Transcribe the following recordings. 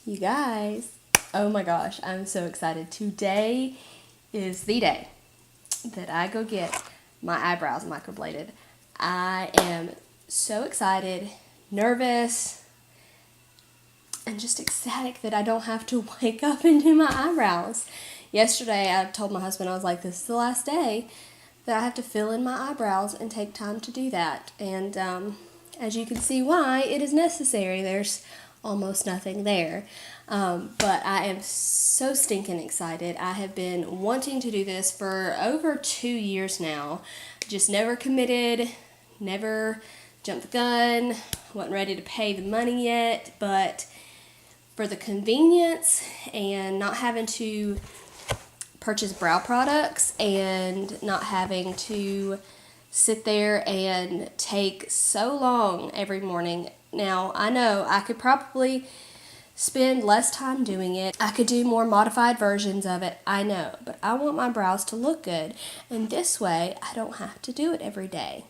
You guys, oh my gosh, I'm so excited. Today is the day that I go get my eyebrows microbladed. I am so excited, nervous, and just ecstatic that I don't have to wake up and do my eyebrows. Yesterday, I told my husband, I was like, this is the last day that I have to fill in my eyebrows and take time to do that. And as you can see why, it is necessary. There's almost nothing there. But I am so stinking excited. I have been wanting to do this for over 2 years now. Just never committed, never jumped the gun, wasn't ready to pay the money yet, but for the convenience and not having to purchase brow products and not having to sit there and take so long every morning. Now, I know I could probably spend less time doing it. I could do more modified versions of it, I know, but I want my brows to look good, and this way I don't have to do it every day.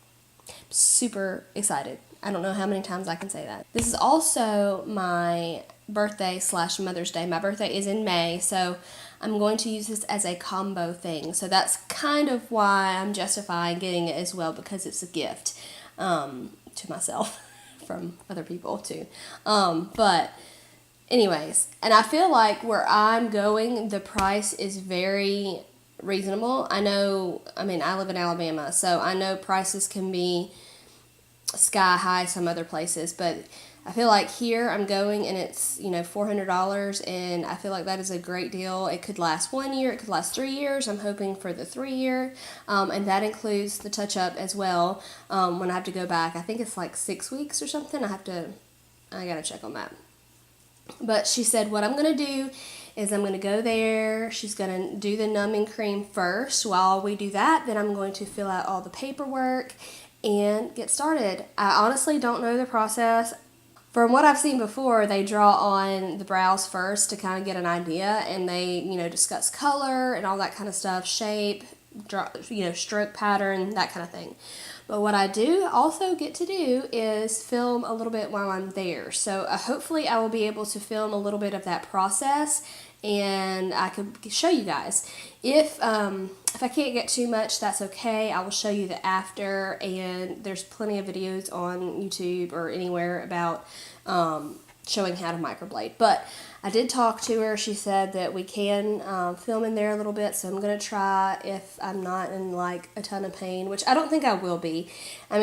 I'm super excited. I don't know how many times I can say that. This is also my birthday / Mother's Day. My birthday is in May, so I'm going to use this as a combo thing. So that's kind of why I'm justifying getting it as well, because it's a gift to myself from other people too. But anyways, and I feel like where I'm going, the price is very reasonable. I live in Alabama, so I know prices can be sky high some other places, but I feel like here I'm going and it's, $400, and I feel like that is a great deal. It could last 1 year, it could last 3 years. I'm hoping for the 3 year, and that includes the touch-up as well. When I have to go back, I think it's like 6 weeks or something. I gotta check on that. But she said what I'm gonna do is I'm gonna go there. She's gonna do the numbing cream first. While we do that, then I'm going to fill out all the paperwork and get started. I honestly don't know the process. From what I've seen before, they draw on the brows first to kind of get an idea, and they, discuss color and all that kind of stuff, shape, stroke pattern, that kind of thing. But what I do also get to do is film a little bit while I'm there. So hopefully I will be able to film a little bit of that process, and I could show you guys. If I can't get too much, that's okay. I will show you the after, and there's plenty of videos on YouTube or anywhere about showing how to microblade. But I did talk to her. She said that we can film in there a little bit, so I'm going to try if I'm not in like a ton of pain, which I don't think I will be. I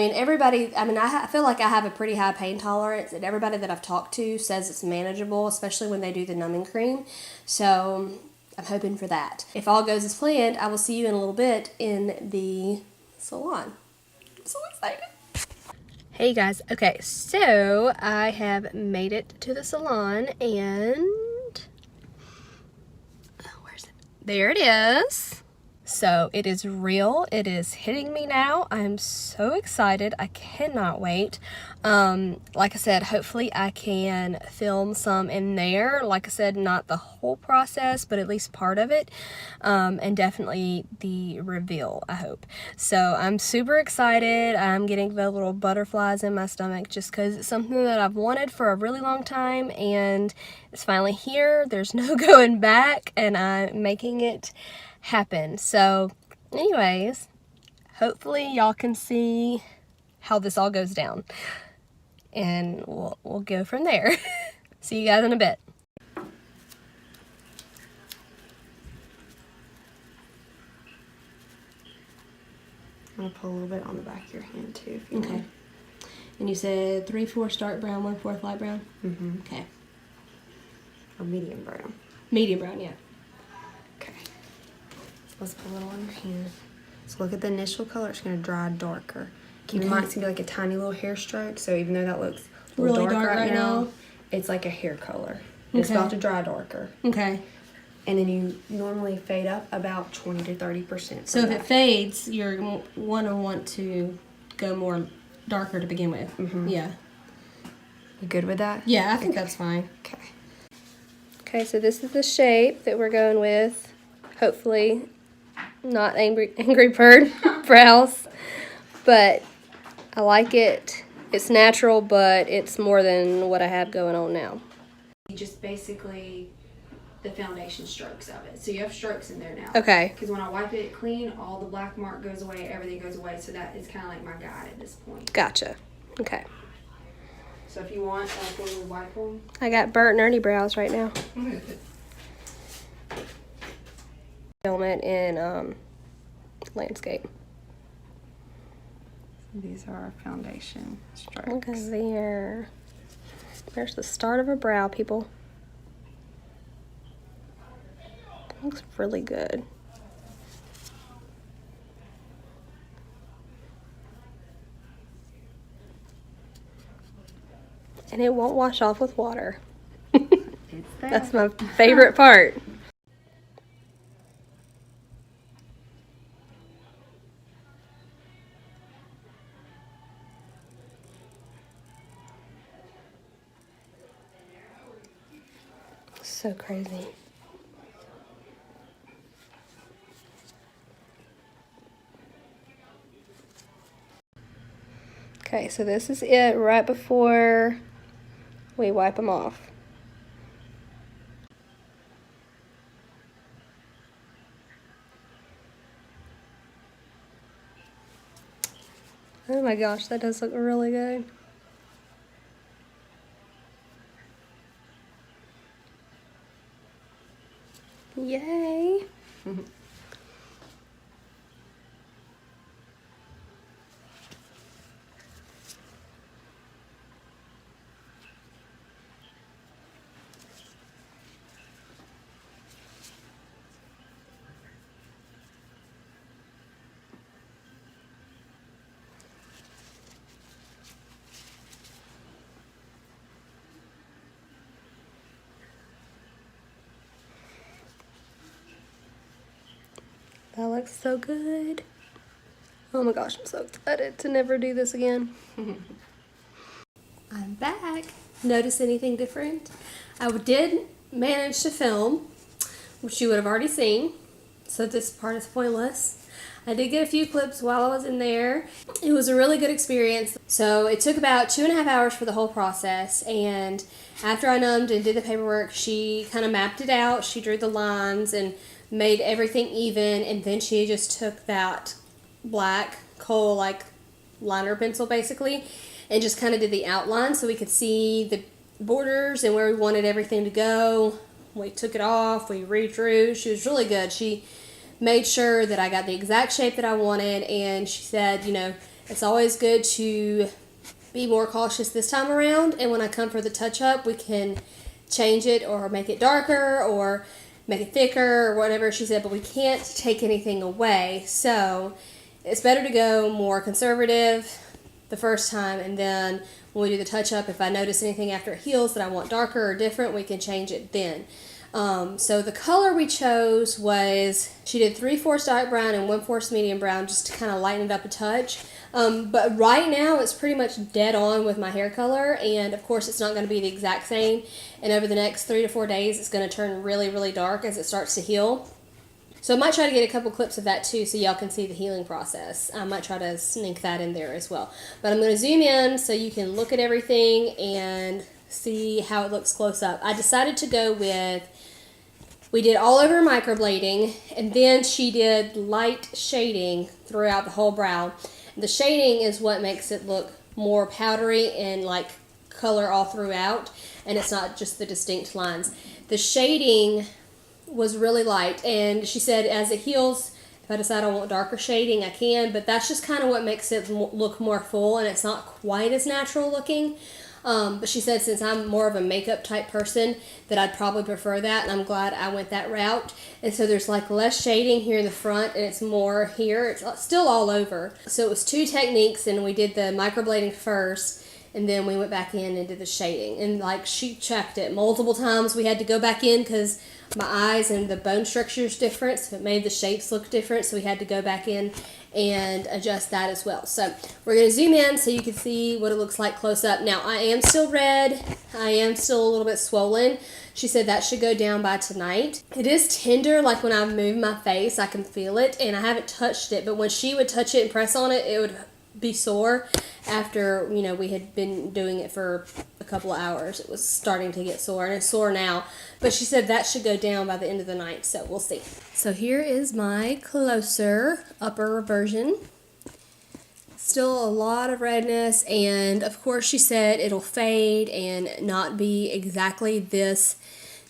feel like I have a pretty high pain tolerance, and everybody that I've talked to says it's manageable, especially when they do the numbing cream. So I'm hoping for that. If all goes as planned, I will see you in a little bit in the salon. I'm so excited. Hey guys, okay, so I have made it to the salon, and where's it? There it is. So it is real. It is hitting me now. I'm so excited. I cannot wait. Like I said, hopefully I can film some in there. Like I said, not the whole process, but at least part of it. And definitely the reveal, I hope. So I'm super excited. I'm getting the little butterflies in my stomach just because it's something that I've wanted for a really long time, and it's finally here. There's no going back, and I'm making it happen. So anyways, hopefully y'all can see how this all goes down, and we'll go from there. See you guys in a bit. I'm gonna pull a little bit on the back of your hand too, if you Okay. want. And you said 3/4 dark brown, 1/4 light brown? Mm-hmm. Okay. Or medium brown. Medium brown, yeah. Okay. Let's put a little on your hand. So look at the initial color. It's going to dry darker. Keep in mind it's going to be like a tiny little hair stroke. So even though that looks a little Really dark right now, it's like a hair color. And it's Okay. about to dry darker. Okay. And then you normally fade up about 20 to 30%. So if it fades, you're want to go more darker to begin with. Mm-hmm. Yeah. You good with that? Yeah, I think that's fine. Okay. Okay, so this is the shape that we're going with. Hopefully not angry bird brows, but I like it. It's natural, but it's more than what I have going on now. Just basically the foundation strokes of it. So you have strokes in there now. Okay. Because when I wipe it clean, all the black mark goes away, everything goes away. So that is kind of like my guide at this point. Gotcha. Okay. So if you want, when we wipe them. I got Bert and Ernie brows right now. Film it in landscape. These are our foundation strokes. Look at there. There's the start of a brow, people. Looks really good. And it won't wash off with water. That's my favorite part. So crazy. Okay, so this is it right before we wipe them off. Oh my gosh, that does look really good. Yay. That looks so good. Oh my gosh, I'm so excited to never do this again. I'm back. Notice anything different? I did manage to film, which you would have already seen, so this part is pointless. I did get a few clips while I was in there. It was a really good experience. So it took about 2.5 hours for the whole process, and after I numbed and did the paperwork, she kind of mapped it out. She drew the lines and made everything even, and then she just took that black kohl like liner pencil basically and just kind of did the outline so we could see the borders and where we wanted everything to go. We took it off, we redrew. She was really good. She made sure that I got the exact shape that I wanted, and she said, you know, it's always good to be more cautious this time around, and when I come for the touch-up, we can change it or make it darker or make it thicker or whatever she said, but we can't take anything away. So it's better to go more conservative the first time, and then when we do the touch-up, if I notice anything after it heals that I want darker or different, we can change it then. So the color we chose was, she did 3/4 dark brown and 1/4 medium brown just to kind of lighten it up a touch. But right now it's pretty much dead on with my hair color, and of course it's not going to be the exact same, and over the next 3 to 4 days it's going to turn really, really dark as it starts to heal. So I might try to get a couple clips of that too so y'all can see the healing process. I might try to sneak that in there as well. But I'm going to zoom in so you can look at everything and see how it looks close up. I decided to go with, we did all over microblading, and then she did light shading throughout the whole brow. The shading is what makes it look more powdery and like color all throughout, and it's not just the distinct lines. The shading was really light, and she said as it heals, if I decide I want darker shading, I can, but that's just kind of what makes it look more full, and it's not quite as natural looking. But she said since I'm more of a makeup type person that I'd probably prefer that, and I'm glad I went that route. And so there's like less shading here in the front, and it's more here. It's still all over. So it was 2 techniques, and we did the microblading first, and then we went back in and did the shading. And like she checked it multiple times. We had to go back in because my eyes and the bone structure is different, so it made the shapes look different, so we had to go back in and adjust that as well. So we're going to zoom in so you can see what it looks like close up. Now I am still red, I am still a little bit swollen. She said that should go down by tonight. It is tender, like when I move my face I can feel it, and I haven't touched it, but when she would touch it and press on it, it would be sore after, you know, we had been doing it for a couple of hours. It was starting to get sore, and it's sore now. But she said that should go down by the end of the night, so we'll see. So here is my closer upper version. Still a lot of redness, and of course she said it'll fade and not be exactly this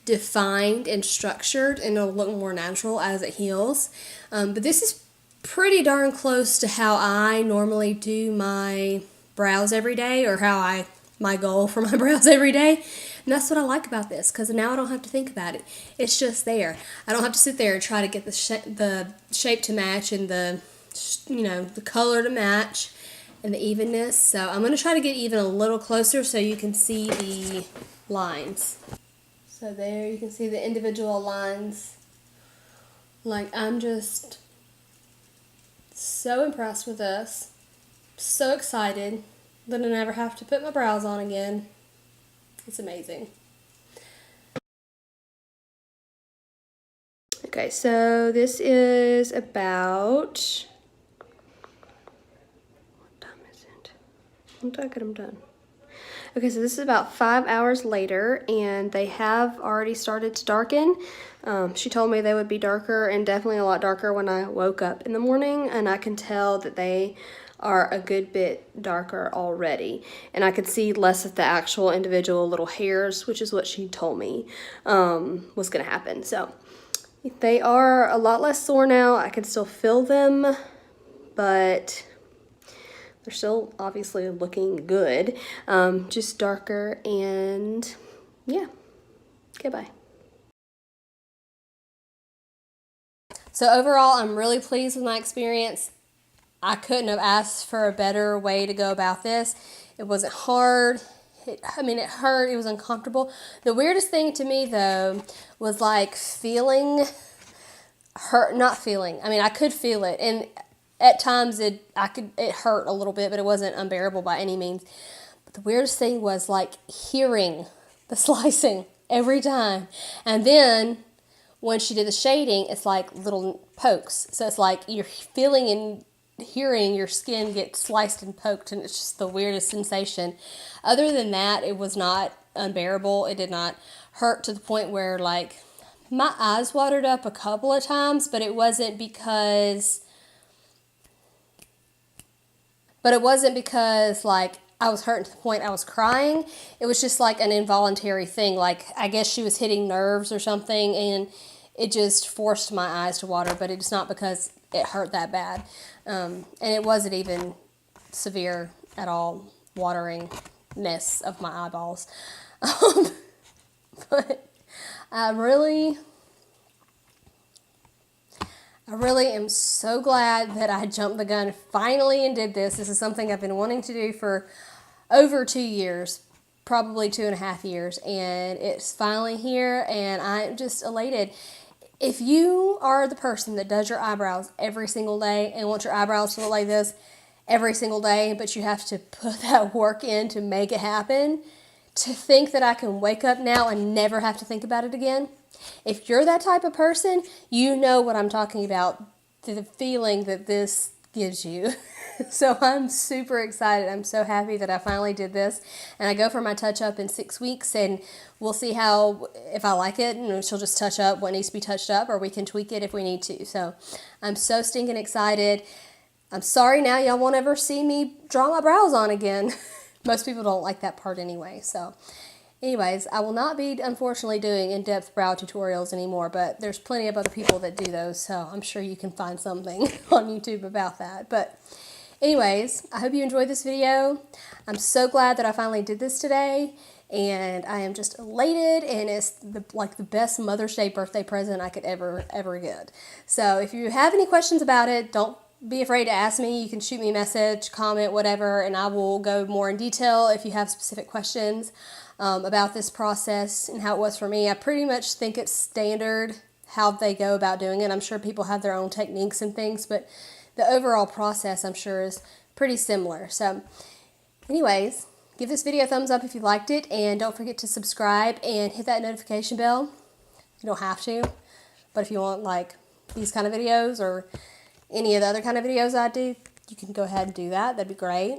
defined and structured, and it'll look more natural as it heals. But this is pretty darn close to how I normally do my brows every day, or my goal for my brows every day. And that's what I like about this, because now I don't have to think about it. It's just there. I don't have to sit there and try to get the shape to match and the color to match and the evenness. So I'm going to try to get even a little closer so you can see the lines. So there you can see the individual lines. Like, I'm just so impressed with this. So excited that I never have to put my brows on again. It's amazing. Okay, so this is about... What time is it? I'm done. Okay, so this is about 5 hours later, and they have already started to darken. She told me they would be darker, and definitely a lot darker when I woke up in the morning, and I can tell that they are a good bit darker already. And I could see less of the actual individual little hairs, which is what she told me was going to happen. So they are a lot less sore now. I can still feel them, but they're still obviously looking good. Just darker, and yeah. Okay, bye. So overall, I'm really pleased with my experience. I couldn't have asked for a better way to go about this. It wasn't hard. It hurt. It was uncomfortable. The weirdest thing to me, though, was like feeling hurt. Not feeling. I mean, I could feel it, and at times it hurt a little bit, but it wasn't unbearable by any means. But the weirdest thing was like hearing the slicing every time, and then when she did the shading, it's like little pokes. So it's like you're feeling and hearing your skin get sliced and poked, and it's just the weirdest sensation. Other than that, it was not unbearable. It did not hurt to the point where like my eyes watered up a couple of times, but it wasn't because like I was hurting to the point I was crying. It was just like an involuntary thing. Like, I guess she was hitting nerves or something, and it just forced my eyes to water, but it's not because it hurt that bad. And it wasn't even severe at all, wateringness of my eyeballs. But I really am so glad that I jumped the gun finally and did this. This is something I've been wanting to do for over 2 years, probably 2.5 years, and it's finally here, and I'm just elated. If you are the person that does your eyebrows every single day and wants your eyebrows to look like this every single day, but you have to put that work in to make it happen, to think that I can wake up now and never have to think about it again, if you're that type of person, you know what I'm talking about, the feeling that this gives you. So I'm super excited. I'm so happy that I finally did this. And I go for my touch-up in 6 weeks, and we'll see if I like it, and she'll just touch up what needs to be touched up, or we can tweak it if we need to. So I'm so stinking excited. I'm sorry now y'all won't ever see me draw my brows on again. Most people don't like that part anyway, so... Anyways, I will not be, unfortunately, doing in-depth brow tutorials anymore, but there's plenty of other people that do those, so I'm sure you can find something on YouTube about that. But anyways, I hope you enjoyed this video. I'm so glad that I finally did this today, and I am just elated, and it's the best Mother's Day birthday present I could ever get. So if you have any questions about it, don't be afraid to ask me. You can shoot me a message, comment, whatever, and I will go more in detail if you have specific questions about this process and how it was for me. I pretty much think it's standard how they go about doing it. I'm sure people have their own techniques and things, but the overall process, I'm sure, is pretty similar. So anyways, give this video a thumbs up if you liked it, and don't forget to subscribe and hit that notification bell. You don't have to, but if you want like these kind of videos or any of the other kind of videos I do, you can go ahead and do that. That'd be great.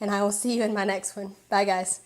And I will see you in my next one. Bye, guys.